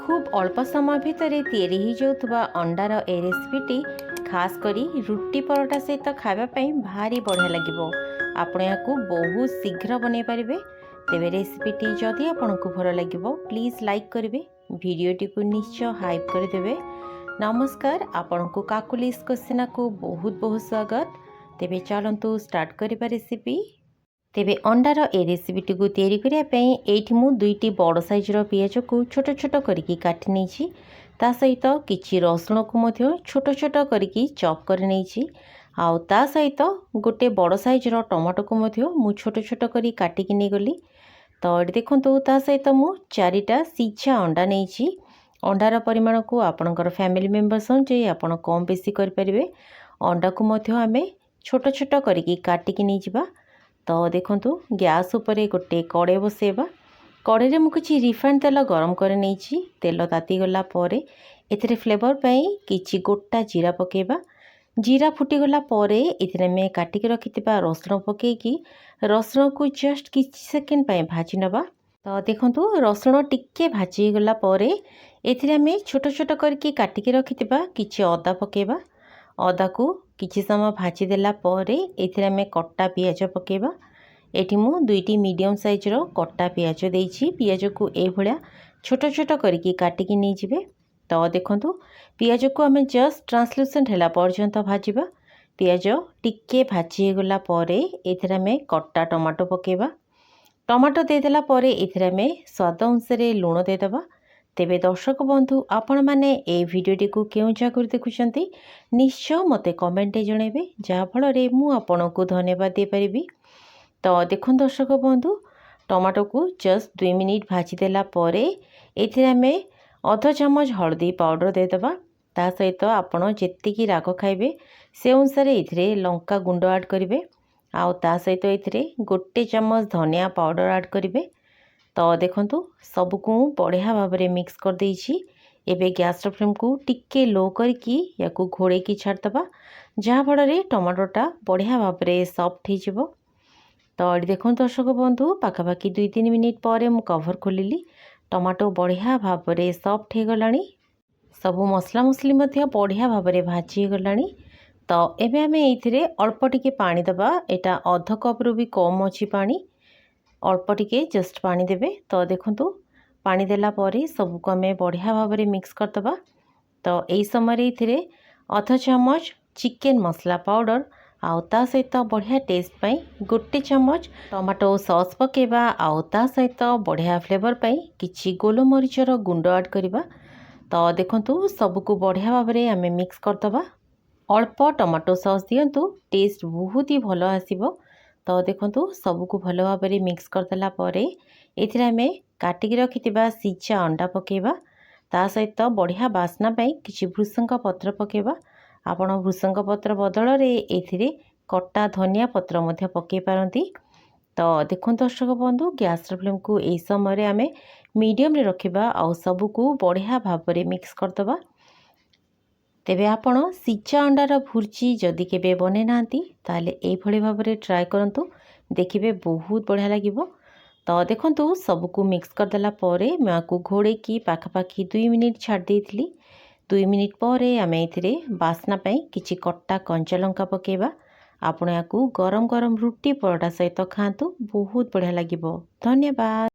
खूब अल्प समय भितर तैयारी हो जाउथबा अंडार ए रेसिपीटी खास करी रुटी परोटा सहित खावाई भारी बढ़िया लगे। आपण या बहुत शीघ्र बनई पारे। तेरे रेसिपीटी जदि आपन को भल लगे प्लीज लाइक करेंगे, वीडियोटी को निश्चय हाइप करदे। नमस्कार, आपण को काकुलिस क्वेश्चन को बहुत बहुत स्वागत। तेरे चलतु स्टार्ट करिबा रेसिपी। तेबे अंडार ए रेसिपीटी को तैयारी करने एठी मु दुईटी बड़ साइजर पियाज को छोट छोट करके काटी नहीं, ता सहित किछि रसुण को मध्य छोट छोट करके चॉप कर नहीं, आउ ता सहित गोटे बड़ साइजर टमाटो को मध्य मु छोट छोट करी काटिकी नहीं गली। तो ये देखो ता सहित मु चारिटा सीझा अंडा नहीं। अंडार परिमाण को आपणकर फैमिली मेंबर्स अनुसार आपण कम बेसी करें। अंडा को मध्य आमे छोट छोट करके काटिकी नहीं जिबा। तो देखंतु गैस उपरे गोटे कड़े बसेबा। कड़े मु किछि रिफाइंड तेल गरम कर नहीं। तेल ताती गला परे एथिरे फ्लेवर पई किछि गोटा जीरा पकेबा। जीरा फुटीगला परे एथिरे में काटिक रखिथिबा रसुण पकेकी रसुण को जस्ट किछि सेकेंड पई भाजी नबा। तो देखंतु रसुण टिके भाजी गला परे एथिरे में छोट छोट करके काटिक रखिथिबा किछि अदा पकेबा। अदा को किछि समय भाजी देला परे एथिरे में कट्टा पियाज पकेबा। एठी मु दुईटी मीडियम साइजर कट्टा पियाज देइछि। पियाज को ए भलिया छोट छोट करके काटिकी नहीं जिवे। तो देखंतु पियाज को आमे जस्ट ट्रांसलूसेंट हैला पर्यंत भाजीबा। पियाज टिके भाजी गला परे एथिरे में कट्टा टमाटो पकेबा। टमाटो दे देला परे एथिरे में स्वाद अनुसार लूण दे दबा। तेबे दर्शक बंधु आपण माने ए वीडियोटी को केउ जगह देखुछंती निश्चय मते कमेंट जणेबे, जहा फल रे मु आपण को धन्यवाद दे परिबी। तो देखो दर्शक बंधु टमाटो को जस्ट 2 मिनिट भाजी देला परे एथिरे आमे आधा चम्मच हल्दी पाउडर दे दबा। ता सहित आपण जेतिकी राग खाइबे से अनुसार एथिरे लंका गुंड ऐड करिवे। आउ ता सहित एथिरे गोटे चम्मच धनिया पाउडर ऐड करिवे। तो देखंतु सबको बढ़िया भाव में मिक्स कर देइछि। एबे गैस फ्लेम को टिके लो करके या को घोड़े की छाड़दबा, जहाँ फल टमाटोटा बढ़िया भाव में सॉफ्ट हो। तो ये देखो दर्शक बंधु पाखापाखि 2-3 मिनिट पर मु कवर खोलिली। टमाटो बढ़िया भाव में सॉफ्ट हो गलानी। सबू मसला मसली मध्य बढ़िया भाव में भाजी गलानी। तो एबे आमे एथिरे अल्प टिके पानी दबा। एटा आधा कप रु भी कम अछि पानी, अल्प टिके जस्ट पानी देबे। तो देखंतु पानी देला परे सबको आमे बढ़िया भाव में मिक्स करदबा। तो यही समय एथिरे आधा चम्मच चिकेन मसला पाउडर आउ ता सहित बढ़िया टेस्ट पाई गोटे चम्मच टमाटो सॉस पकेबा। आउ ता सहित बढ़िया फ्लेवर पाई किछि गोलमरीचर गुंड ऐड करिबा। तो देखंतु सबको बढ़िया भाव में आमे मिक्स करदबा। अल्प टमाटो सॉस दियंतु, टेस्ट बहुत ही भलो आसीबो। तो देखंतु सबको भलो भाव में मिक्स करदेला परे एथिरे आमे काटिक रखिथिबा सीझा अंडा पकेबा। ता सहित बढ़िया बास्ना पाई किछि भृसंग पत्र पकेबा। आपण भृसंग पत्र बदल रे एथिरे कट्टा धनिया पत्र मध्य पके पारंती। तो देखो दर्शक बंधु गैस फ्लेम को एई समय आमे मीडियम रे रखिबा। आउ सबको बढ़िया भाव में मिक्स करदबा। तेबे आपण सीझा अंडार भुर्जी जदि केबे बने नांती ताले एई भली भाव में ट्राई करंतु, देखिबे बहुत बढ़िया लागिबो। तो देखंतु सबको मिक्स करदेला परे मैं आपको घोड़े की पाखापाखि 2 मिनिट छाड़ देइथिली। 2 मिनिट पर आमे एथिरे बास्ना पाई किछि कट्टा कंचा लंका पकेबा। आपण याकू गरम गरम रुटी परोटा सहित खांतु, बहुत बढ़िया लागिबो। धन्यवाद।